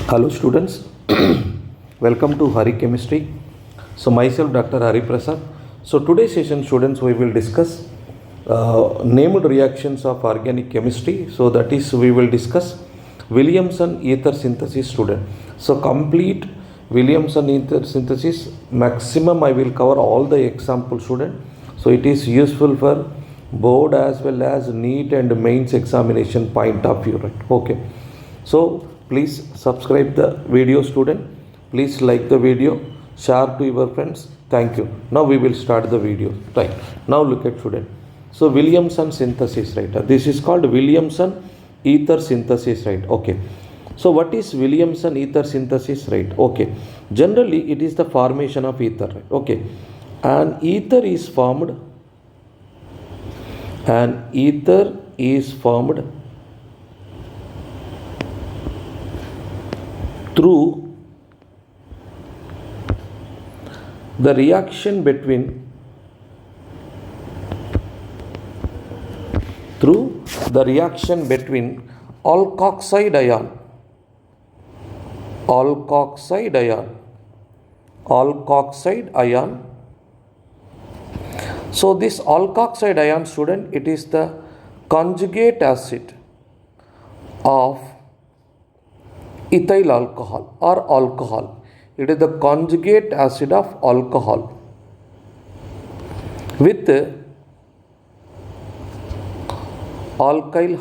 Hello students, welcome to Hari Chemistry. So myself Dr. Hari Prasad. So today's session students we will discuss named reactions of organic chemistry. So that is we will discuss Williamson ether synthesis student. So complete Williamson ether synthesis maximum I will cover all the example student. So it is useful for board as well as NEET and mains examination point of view, right? Okay. So please subscribe the video student. Please like the video, share to your friends. Thank you. Now we will start the video. Right. Now look at student. So Williamson synthesis, right? This is called Williamson ether synthesis, right? Okay. So what is Williamson ether synthesis, right? Okay. Generally it is the formation of ether, right? Okay. An ether is formed through the reaction between alkoxide ion. So this alkoxide ion student, it is the conjugate acid of ethyl alcohol or alcohol. It is the conjugate acid of alcohol with alkyl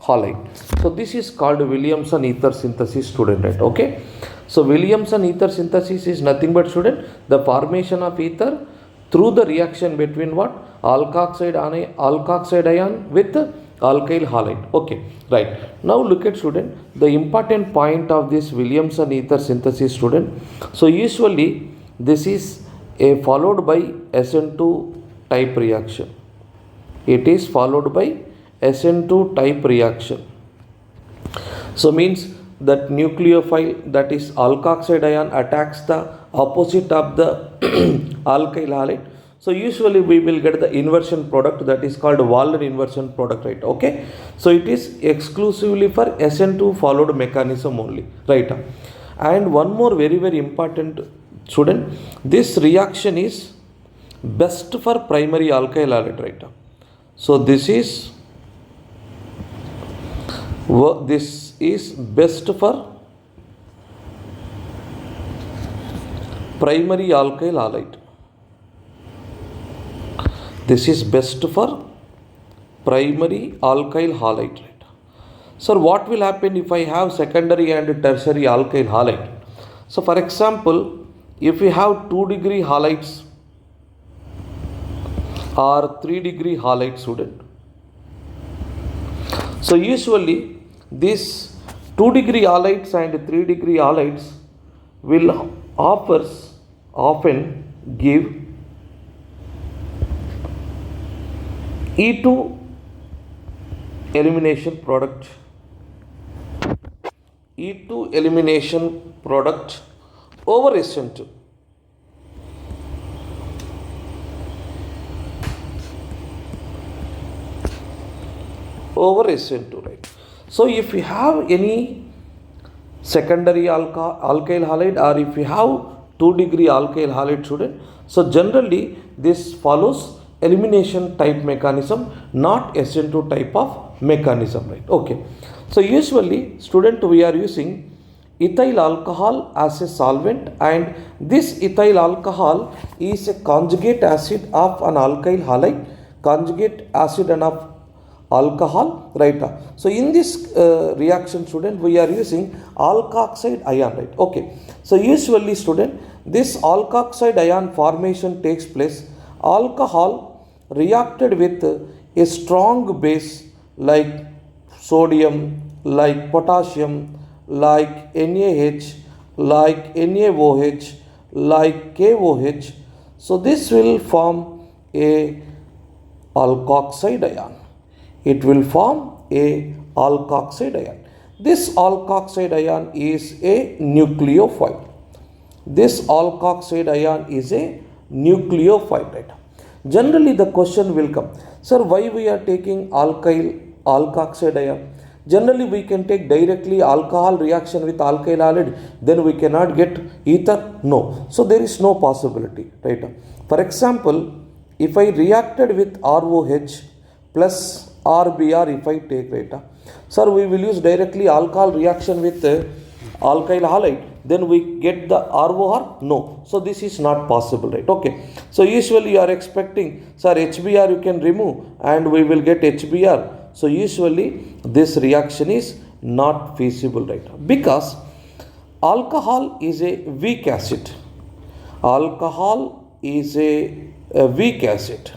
halide. So this is called Williamson ether synthesis student, right? Okay. So Williamson ether synthesis is nothing but student the formation of ether through the reaction between what? Alkoxide ion with alkyl halide. Okay, right. Now look at student the important point of this Williamson ether synthesis student. So usually this is followed by SN2 type reaction. It is followed by SN2 type reaction. So means that nucleophile, that is alkoxide ion, attacks the opposite of the alkyl halide. So usually we will get the inversion product, that is called Walden inversion product, right? Okay. So it is exclusively for SN2 followed mechanism only, right? And one more very important student, this reaction is best for primary alkyl halide, right? So this is best for primary alkyl halide. This is best for primary alkyl halide, right? So what will happen if I have secondary and tertiary alkyl halide? So for example, if we have 2-degree halides or 3-degree halide student. So usually these 2-degree halides and 3-degree halides will often give E2 elimination product over SN2. Over SN2, right? So if you have any secondary alkyl halide or if you have 2-degree alkyl halide student, so generally this follows elimination type mechanism, not SN2 type of mechanism, right? Okay. So usually student we are using ethyl alcohol as a solvent, and this ethyl alcohol is a conjugate acid of an alkyl halide, conjugate acid of alcohol, right? So in this reaction student we are using alkoxide ion, right? Okay. So usually student this alkoxide ion formation takes place. Alcohol reacted with a strong base like sodium, like potassium, like NaH, like NaOH, like KOH. So this will form a alkoxide ion. It will form a alkoxide ion. This alkoxide ion is a nucleophile. This alkoxide ion is a nucleophile. Generally the question will come, sir, why we are taking alkyl alkoxide ion. Generally we can take directly alcohol reaction with alkyl halide, then we cannot get ether. No, so there is no possibility, right? For example, if I reacted with ROH plus RBr, if I take, right, sir, we will use directly alcohol reaction with alkyl halide, then we get the ROR? No, so this is not possible, right? Okay, so usually you are expecting, sir, HBr you can remove and we will get HBr. So usually this reaction is not feasible, right? Because alcohol is a weak acid. Alcohol is a weak acid.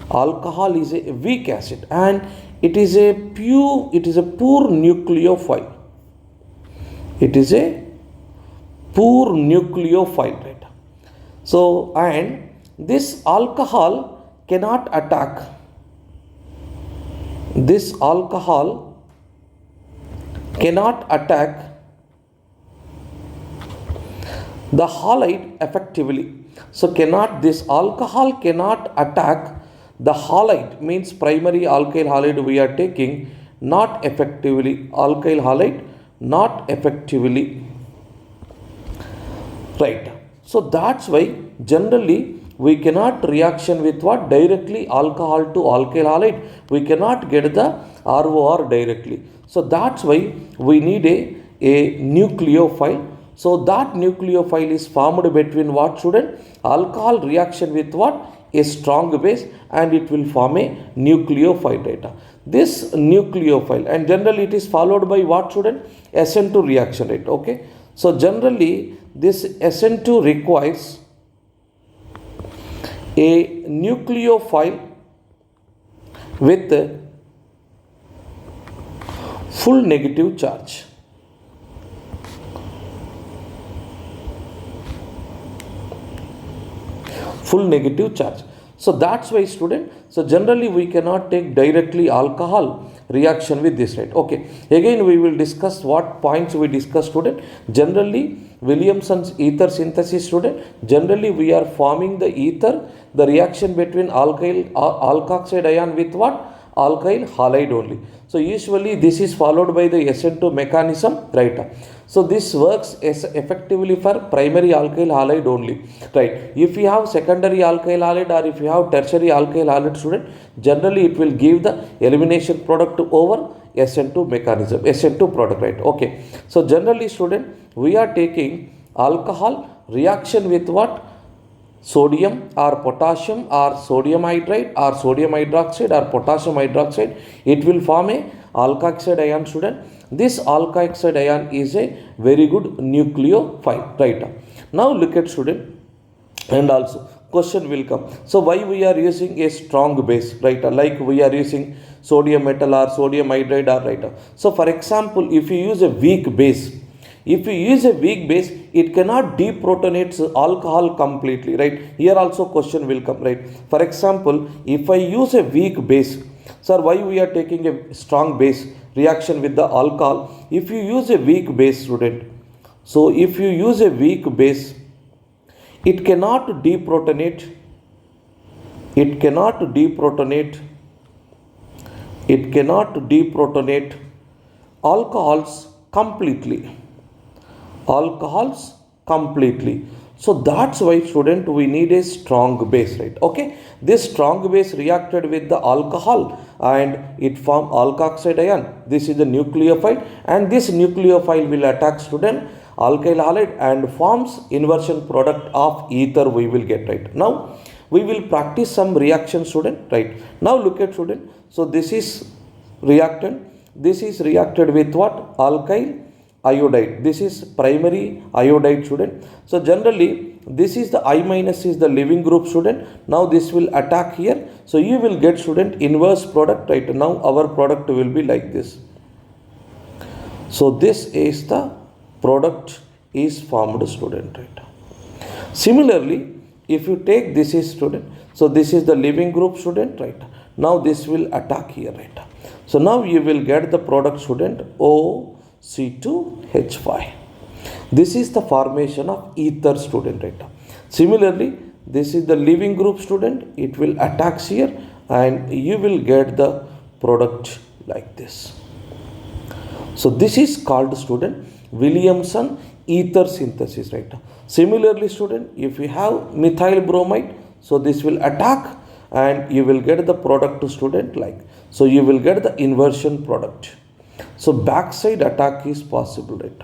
Alcohol is a weak acid and it is a poor nucleophile. It is a poor nucleophile, right? So, and this alcohol cannot attack. This alcohol cannot attack the halide effectively. So this alcohol cannot attack the halide, means primary alkyl halide we are taking, not effectively. Alkyl halide not effectively, right? So that's why generally we cannot reaction with what? Directly alcohol to alkyl halide. We cannot get the ROR directly. So that's why we need a nucleophile. So that nucleophile is formed between what, student? Alcohol reaction with what? A strong base, and it will form a nucleophile, right? This nucleophile, and generally it is followed by what, student? SN2 reaction, right? Okay, so generally this SN2 requires a nucleophile with full negative charge. Full negative charge. So that's why, student, so generally we cannot take directly alcohol reaction with this, right? Okay, again we will discuss what points we discuss, student. Generally Williamson's ether synthesis, student, generally we are forming the ether, the reaction between alkoxide ion with what? Alkyl halide only. So usually this is followed by the SN2 mechanism, right? So this works as effectively for primary alkyl halide only, right? If you have secondary alkyl halide or if you have tertiary alkyl halide, student, generally it will give the elimination product over SN2 mechanism, SN2 product, right? Okay, so generally, student, we are taking alcohol reaction with what? Sodium or potassium or sodium hydride or sodium hydroxide or potassium hydroxide. It will form a alkoxide ion, student. This alkoxide ion is a very good nucleophile, right? Now look at, student, and also question will come. So why we are using a strong base, right? Like we are using sodium metal or sodium hydride, or right? So for example, if you use a weak base, it cannot deprotonate alcohol completely, right? Here also question will come, right? For example, if I use a weak base, sir, why we are taking a strong base reaction with the alcohol? If you use a weak base, student, so if you use a weak base, it cannot deprotonate alcohols completely. So that's why, student, we need a strong base, right? Okay, this strong base reacted with the alcohol and it form alkoxide ion. This is the nucleophile, and this nucleophile will attack, student, alkyl halide and forms inversion product of ether we will get, right? Now we will practice some reaction, student, right? Now look at, student, so this is reactant. This is reacted with what? Alkyl iodide. This is primary iodide, student. So generally this is the I minus is the leaving group, student. Now this will attack here, so you will get, student, inverse product, right? Now our product will be like this. So this is the product is formed, student, right? Similarly, if you take this is, student, so this is the leaving group, student, right? Now this will attack here, right? So now you will get the product, student, C2H5. This is the formation of ether, student, right? Similarly, this is the leaving group, student. It will attack here and you will get the product like this. So this is called, student, Williamson ether synthesis, right? Similarly, student, if you have methyl bromide, so this will attack and you will get the product, student, like, so you will get the inversion product. So backside attack is possible, right?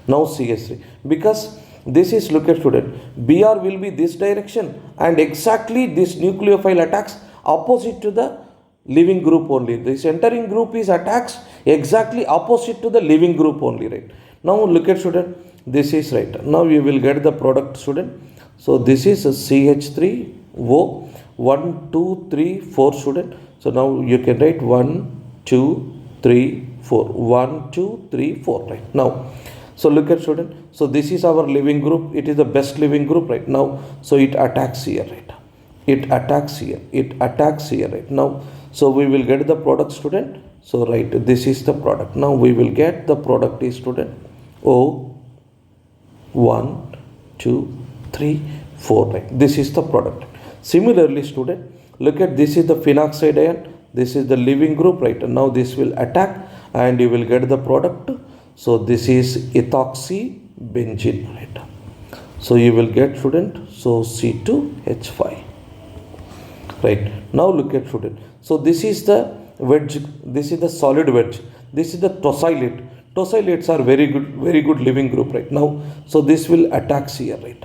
Now CH3, because this is, look at, student, Br will be this direction and exactly this nucleophile attacks opposite to the leaving group only. This entering group is attacks exactly opposite to the leaving group only, right? Now look at, student, this is right. Now you will get the product, student. So this is a CH3O, 1, 2, 3, 4, student. So now you can write 1, 2, 3, 4. 1, 2, 3, 4, right? Now, so look at, student. So this is our leaving group. It is the best leaving group right now. So it attacks here, right? It attacks here. It attacks here, right? Now, so we will get the product, student. So right, this is the product. Now we will get the product is, student, O, 1, 2, 3, 4, right? This is the product. Similarly, student, look at, this is the phenoxide ion. This is the leaving group, right? And now this will attack and you will get the product. So this is ethoxy benzene, right? So you will get, student, so C2H5, right? Now look at, student. So this is the wedge, this is the solid wedge, this is the tosylate. Tosylates are very good living group right now. So this will attack here, right?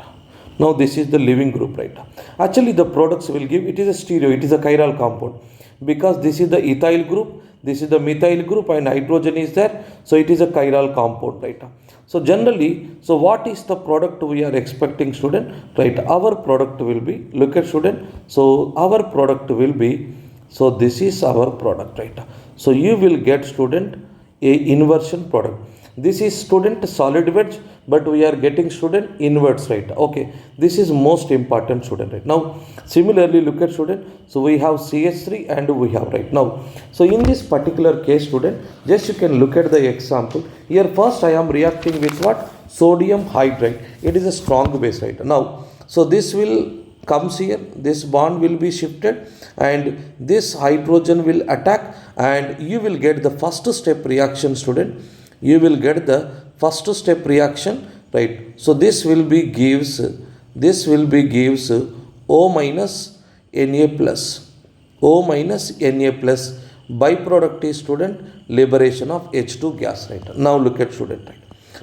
Now this is the living group, right? Actually the products will give, it is a stereo, it is a chiral compound, because this is the ethyl group, this is the methyl group and hydrogen is there. So it is a chiral compound, right? So generally, so what is the product we are expecting, student, right? Our product will be, look at, student, so our product will be, so this is our product, right? So you will get, student, a inversion product. This is, student, solid wedge, but we are getting, student, inverts, right? Okay, this is most important, student, right? Now similarly, look at, student, so we have CH3 and we have, right? Now, so in this particular case, student, just you can look at the example here. First I am reacting with what? Sodium hydride. It is a strong base, right? Now, so this will comes here, this bond will be shifted and this hydrogen will attack and you will get the first step reaction, student. You will get the first step reaction, right? So this will be gives O minus Na plus, O minus Na plus. Byproduct is, student, liberation of H2 gas, right? Now look at, student, right?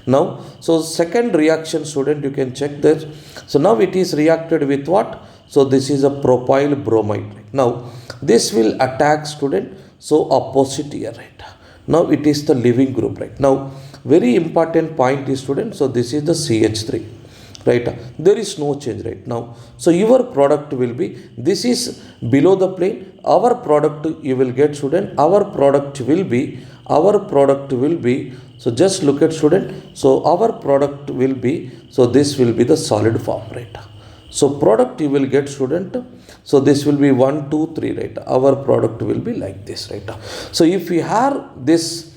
Now, so second reaction, student, you can check that. So now it is reacted with what? So this is a propyl bromide, right? Now this will attack, student, so opposite here, right? Now it is the leaving group, right? Now very important point is, student, so this is the CH3, right? There is no change right now. So your product will be, this is below the plane. Our product you will get, student, our product will be, so just look at, student, so our product will be, so this will be the solid form, right? So product you will get, student, so this will be 1, 2, 3, right? Our product will be like this, right? So if we have this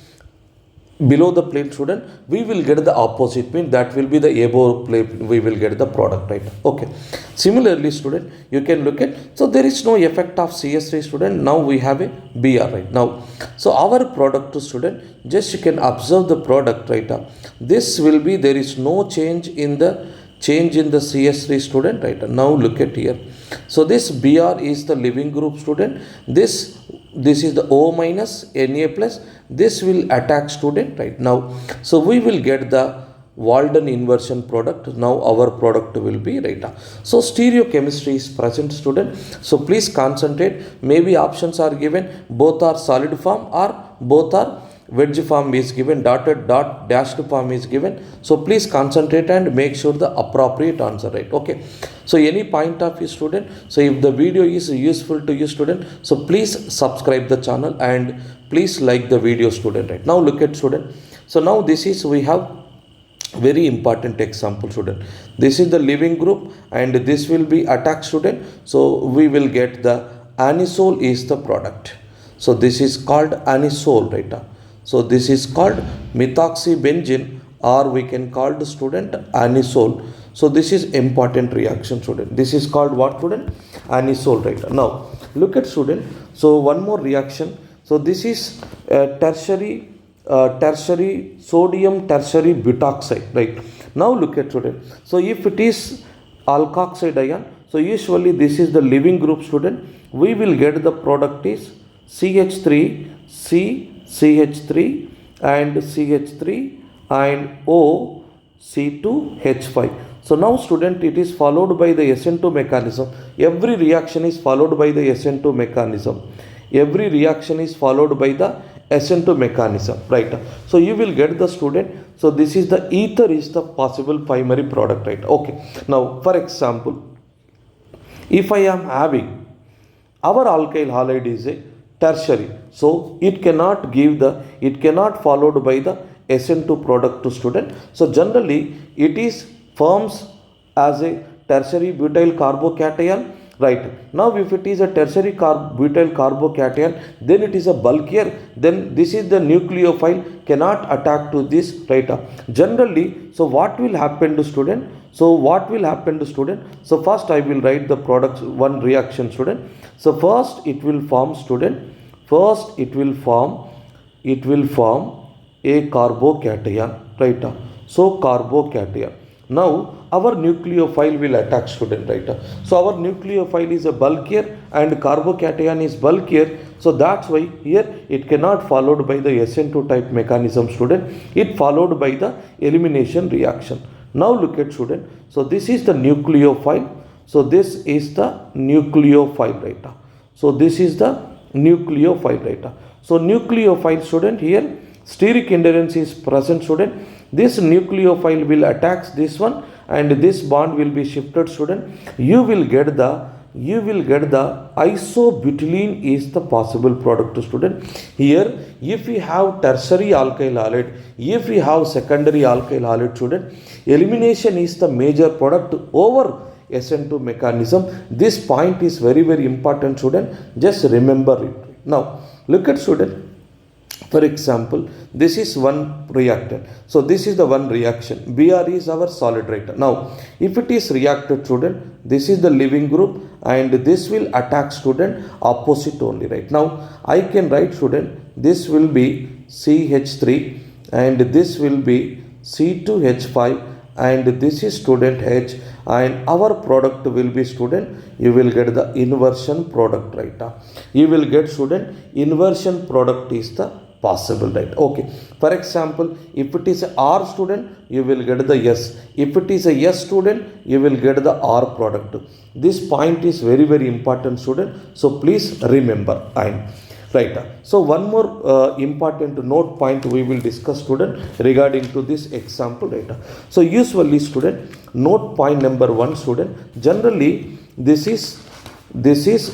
below the plane, student, we will get the opposite, mean that will be the above plane, we will get the product, right? Okay. Similarly, student, you can look at, so there is no effect of CS3, student. Now we have a BR, right? Now, so our product, student, just you can observe the product, right? This will be, there is no change in the CS3, student, right? Now look at here. So this Br is the leaving group, student. This is the O minus Na plus. This will attack, student, right? Now, so we will get the Walden inversion product. Now our product will be, right? So stereochemistry is present, student. So please concentrate. Maybe options are given, both are solid form or both are wedge form is given, dotted dot dashed form is given. So please concentrate and make sure the appropriate answer, right? Okay. So any point of view, student, so if the video is useful to you, student, so please subscribe the channel and please like the video, student, right? Now look at, student, so now this is, we have very important example, student. This is the leaving group and this will be attack, student. So we will get the anisole is the product. So this is called anisole, right? So this is called methoxybenzene, or we can call the, student, anisole. So this is important reaction, student. This is called what, student? Anisole, right? Now look at, student, so one more reaction. So this is tertiary sodium tertiary butoxide, right? Now look at student. So if it is alkoxide ion, so usually this is the leaving group student. We will get the product is CH3, CH3 and CH3 and O C2H5. So now student, it is followed by the SN2 mechanism. Every reaction is followed by the SN2 mechanism. Every reaction is followed by the SN2 mechanism, right? So you will get the student. So this is the ether is the possible primary product, right? Okay. Now for example, if I am having our alkyl halide is a tertiary, so it cannot followed by the SN2 product to student. So generally it is forms as a tertiary butyl carbocation, right? Now if it is a tertiary butyl carbocation, then it is a bulkier, then this is the nucleophile cannot attack to this, right? Generally, so what will happen to student? So first I will write the products one reaction student. So first it will form a carbocation, right? So carbocation. Now our nucleophile will attack student, right? So our nucleophile is a bulkier and carbocation is bulkier. So that's why here it cannot followed by the SN2 type mechanism student. It followed by the elimination reaction. Now look at student. So this is the nucleophile. So this is the nucleophile, right? So this is the nucleophile, right? So nucleophile student, here steric hindrance is present student. This nucleophile will attack this one and this bond will be shifted student. You will get the isobutylene is the possible product to student. Here if we have tertiary alkyl halide, if we have secondary alkyl halide student, elimination is the major product over SN2 mechanism. This point is very important student. Just remember it. Now look at student. For example, this is one reactant. So this is the one reaction. Br is our solid, right? Now, if it is reacted student, this is the leaving group and this will attack student opposite only, right? Now, I can write student, this will be CH3 and this will be C2H5 and this is student H and our product will be student, you will get the inversion product, right? You will get student inversion product is the possible, right? Okay. For example, if it is a R student, you will get the S. If it is a S student, you will get the R product. This point is very important student. So please remember. Right. So one more important note point we will discuss student regarding to this example, right? So usually student, note point number 1 student, generally this is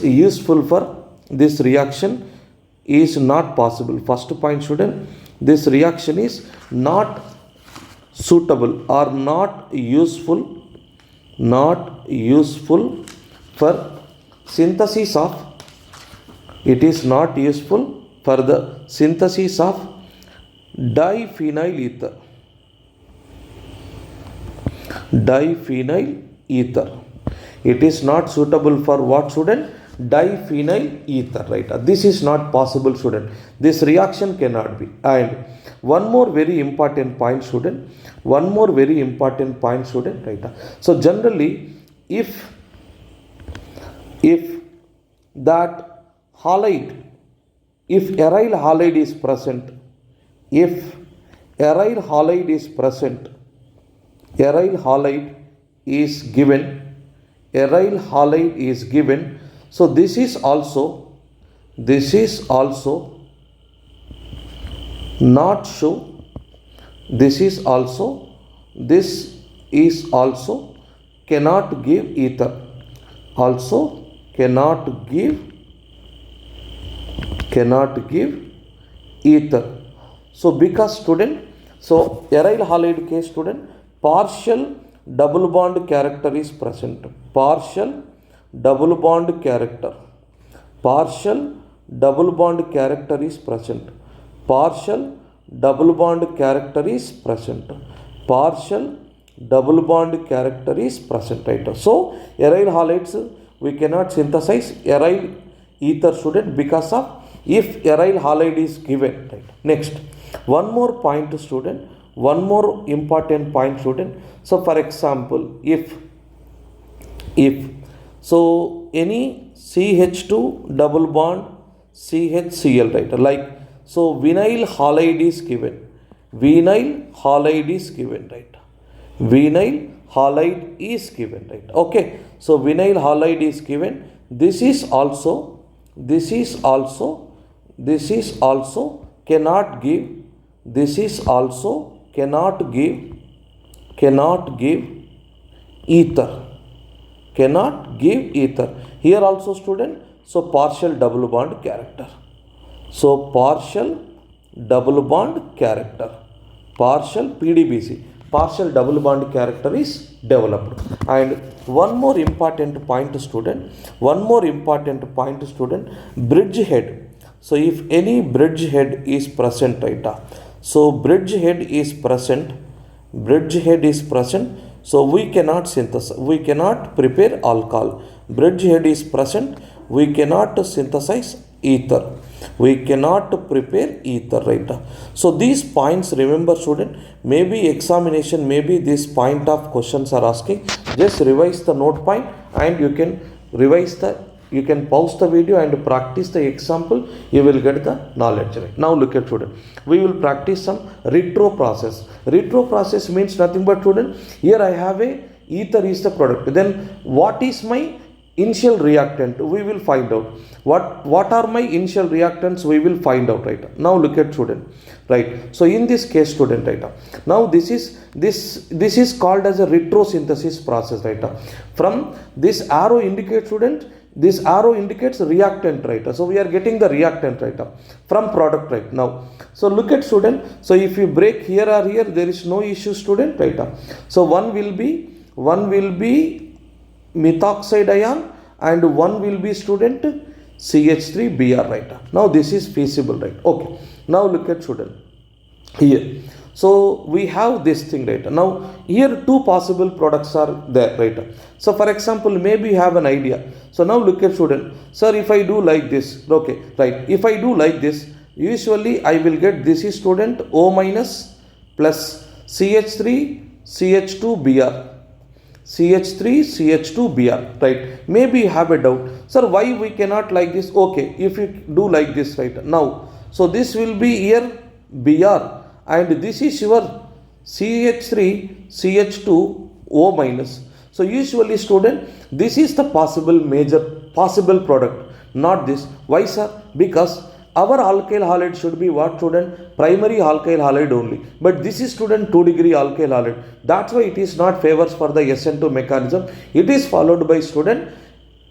useful for this reaction is not possible. First point student, this reaction is not suitable or not useful for synthesis of, it is not useful for the synthesis of diphenyl ether. It is not suitable for what student? Diphenyl ether, right? This is not possible student. This reaction cannot be. And one more very important point student, right? So generally if that halide, if aryl halide is present, aryl halide is given, so this is also not show, this is also cannot give ether, cannot give ether. So because student, so aryl halide case student, partial double bond character is present. Partial double bond character is present. Partial double bond character is present. Right? So aryl halides we cannot synthesize aryl ether student because of if aryl halide is given, right? Next, one more point student, one more important point student. So for example, if so any CH2 double bond CHCl, right? Like, so vinyl halide is given, vinyl halide is given, right? Vinyl halide is given, right? Okay, so vinyl halide is given. This is also cannot give, this is also cannot give ether, cannot give ether. Here also student, so partial double bond character, so partial double bond character, partial PDBC, partial double bond character is developed. And one more important point student, bridge head. So if any bridge head is present, right? So bridge head is present, so we cannot synthesize, we cannot prepare alcohol. Bridge head is present, we cannot synthesize ether, we cannot prepare ether, right? So these points, remember student, maybe examination, maybe this point of questions are asking. Just revise the note point, and you can revise the, you can pause the video and practice the example. You will get the knowledge, right? Now look at student, we will practice some retro process. Retro process means nothing but student, here I have a ether is the product, then what is my initial reactant, we will find out. What are my initial reactants, we will find out, right? Now look at student, right? So in this case student, right, now this is called as a retrosynthesis process, right? From this arrow indicates student, this arrow indicates reactant, right? So we are getting the reactant, right, from product, right? Now, so look at student, so if you break here or here, there is no issue student, right? So one will be methoxide ion, and one will be student CH3Br, right? Now this is feasible, right? Okay, now look at student here. So we have this thing, right? Now here two possible products are there, right? So for example, maybe you have an idea. So now look at student, sir, if I do like this, okay, right? If I do like this, usually I will get, this is student O minus plus CH3 CH2Br, CH3CH2Br, right? Maybe you have a doubt, sir, why we cannot like this? Okay, if you do like this, right? Now, so this will be here Br, and this is your CH3CH2O minus. So usually student, this is the possible product, not this. Why, sir? Because our alkyl halide should be what student? Primary alkyl halide only. But this is student 2 degree alkyl halide. That's why it is not favors for the SN2 mechanism. It is followed by student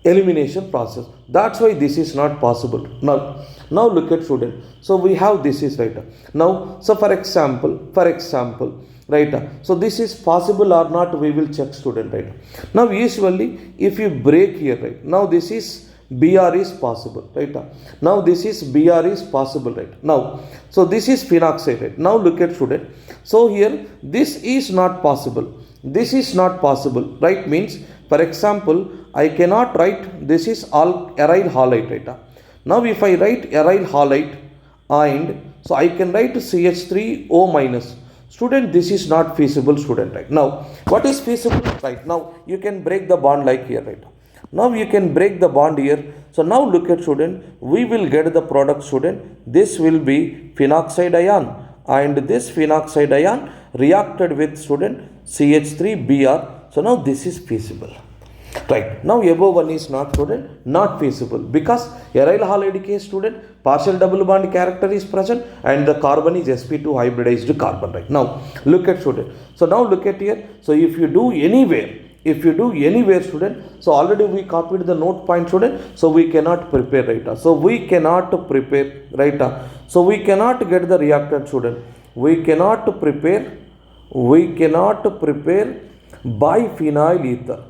elimination process. That's why this is not possible. Now look at student. So we have this is right. Now, so for example, right? So this is possible or not, we will check student, right? Now usually if you break here, right? Now this is Br is possible, right? Now this is Br is possible, right? Now, so this is phenoxide, right? Now look at student. So here this is not possible, this is not possible, right? Means, for example, I cannot write this is all aryl halide, right? Now if I write aryl halide, and so I can write CH3O minus. Student, this is not feasible student, right? Now what is feasible, right? Now you can break the bond like here, right? Now you can break the bond here. So now look at student, we will get the product student. This will be phenoxide ion, and this phenoxide ion reacted with student CH3Br. So now this is feasible, right? Now above one is not student, not feasible, because aryl halide case student, partial double bond character is present, and the carbon is sp2 hybridized carbon, right? Now look at student. So now look at here. So if you do anywhere student, so already we copied the note point student, so we cannot prepare, right? So we cannot prepare, right? So we cannot get the reactant student, we cannot prepare biphenyl ether,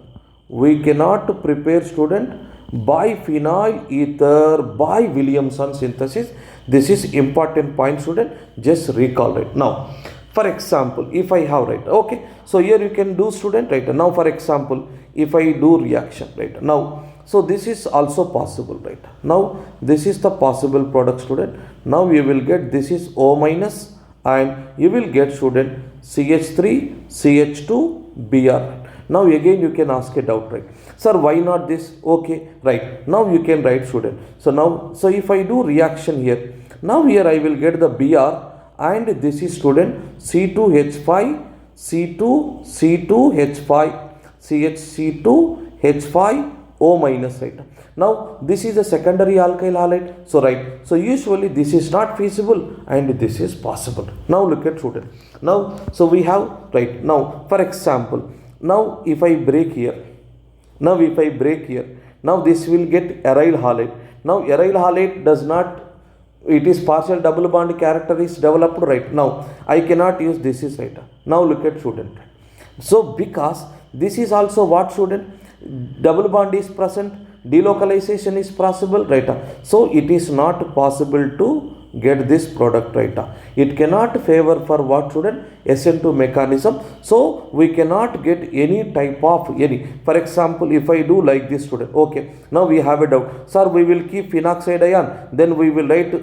we cannot prepare student biphenyl ether by Williamson synthesis. This is important point student, just recall, right? Now for example, if I have, right? Okay, so here you can do student, right? Now for example, if I do reaction, right? Now, So this is also possible, right? Now this is the possible product, student. Now you will get this is O minus, and you will get, student, CH3 CH2 Br. Now again you can ask a doubt, right? Sir, why not this? Okay, right. Now you can write, student. So now, so if I do reaction here, now here I will get the Br, and this is, student, C2H5 C2H5 CHC2H5 O minus, right? Now this is a secondary alkyl halide. So right. So usually this is not feasible and this is possible. Now look at, student. Now so we have, right, now for example, now if I break here, now this will get aryl halide. Now aryl halide does not, it is partial double bond character is developed, right? Now I cannot use this is, right. Now look at, student. So because this is also what, student, double bond is present, delocalization is possible, right? So it is not possible to get this product, right? It cannot favor for what, student, SN2 mechanism. So we cannot get any type of any. For example, if I do like this, student, okay, now we have a doubt, sir, we will keep phenoxide ion, then we will write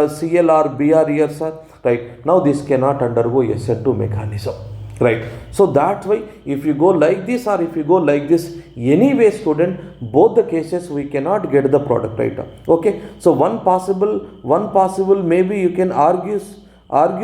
Cl or Br here, sir, right? Now this cannot undergo SN2 mechanism, right? So that's why if you go like this or if you go like this, anyway, student, both the cases we cannot get the product, right? Okay, so one possible maybe you can argue,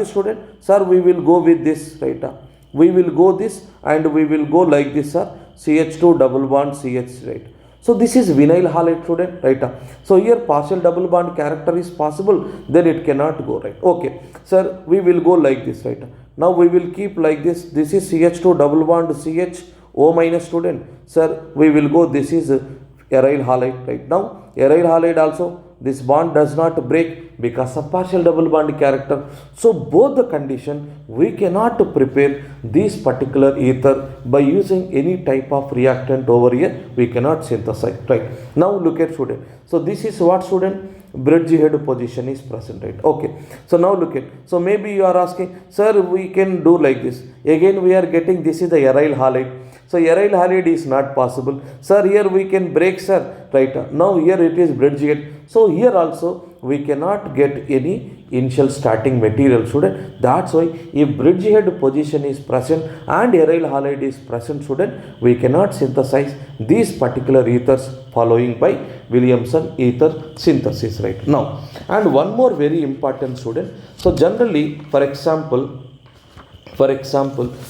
student, sir, we will go with this, right? We will go this and we will go like this, sir, CH2 double bond CH, right? So this is vinyl halide, student, right? So here partial double bond character is possible, then it cannot go, right? Okay, sir, we will go like this, right? Now we will keep like this. This is CH2 double bond CH O minus, student. Sir, we will go, this is aryl halide, right? Now aryl halide also, this bond does not break because of partial double bond character. So both the condition, we cannot prepare this particular ether by using any type of reactant over here. We cannot synthesize, right? Now look at, student. So this is what, student, bridgehead position is present, right? Okay, so now look at, so maybe you are asking, sir, we can do like this. Again we are getting, this is the aryl halide. So aryl halide is not possible. Sir, here we can break, sir, right? Now here it is bridgehead. So here also we cannot get any initial starting material, student. That's why if bridgehead position is present and aryl halide is present, student, we cannot synthesize these particular ethers following by Williamson ether synthesis, right? Now, and one more very important, student. So generally, for example,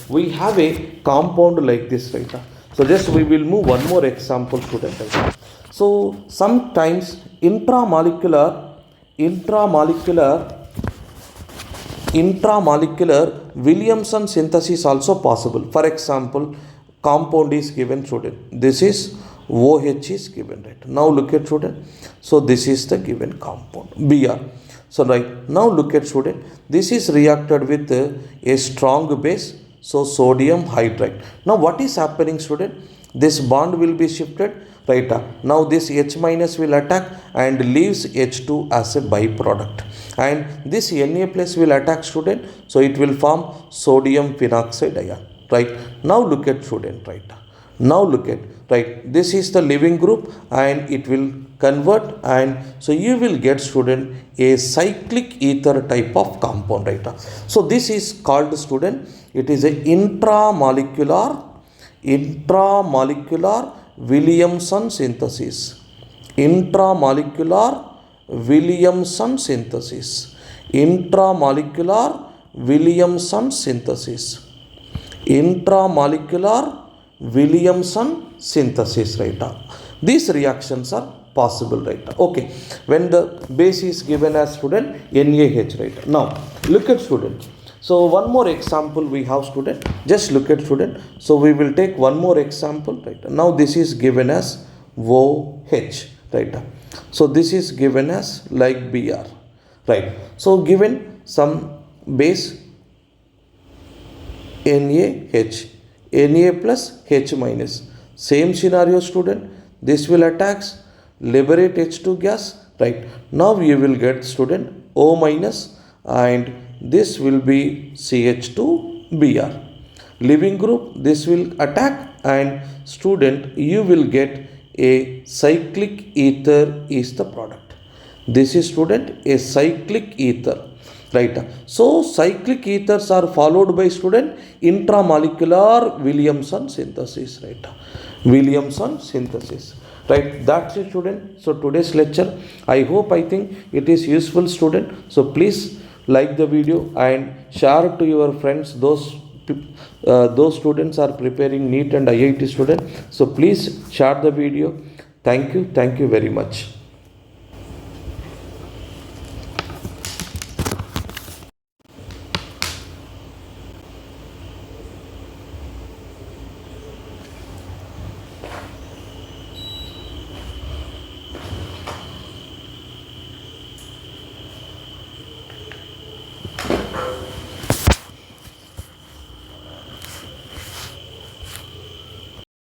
we have a compound like this, right? So just we will move one more example, student. Right? So sometimes intramolecular Williamson synthesis also possible. For example, compound is given, student. This is OH is given, right? Now look at, student. So this is the given compound Br. So right, now look at, student. This is reacted with a strong base, so sodium hydride. Now what is happening, student? This bond will be shifted, right? Now this H minus will attack and leaves H2 as a byproduct, and this Na plus will attack, student. So it will form sodium phenoxide ion, right? Now look at, student, right? Now look at, right? This is the living group and it will convert, and so you will get, student, a cyclic ether type of compound, right? So this is called, student, it is a intramolecular Williamson synthesis. Intramolecular Williamson synthesis. Intramolecular Williamson synthesis. Intramolecular Williamson synthesis, right? These reactions are possible, right? Okay, when the base is given as, student, NaH, right? Now look at, student. So one more example we have, student. Just look at, student. So we will take one more example, right? Now this is given as OH, right? So this is given as like Br, right? So given some base NaH, Na plus H minus. Same scenario, student. This will attacks, liberate H2 gas, right? Now you will get, student, O minus, and this will be CH2Br. Living group, this will attack, and student, you will get a cyclic ether is the product. This is student a cyclic ether. Right. So cyclic ethers are followed by student intramolecular Williamson synthesis. Right. Williamson synthesis. Right. That's it, student. So today's lecture, I think it is useful, student. So please like the video and share it to your friends. Those students are preparing NEET and IIT student. So please share the video. Thank you. Thank you very much.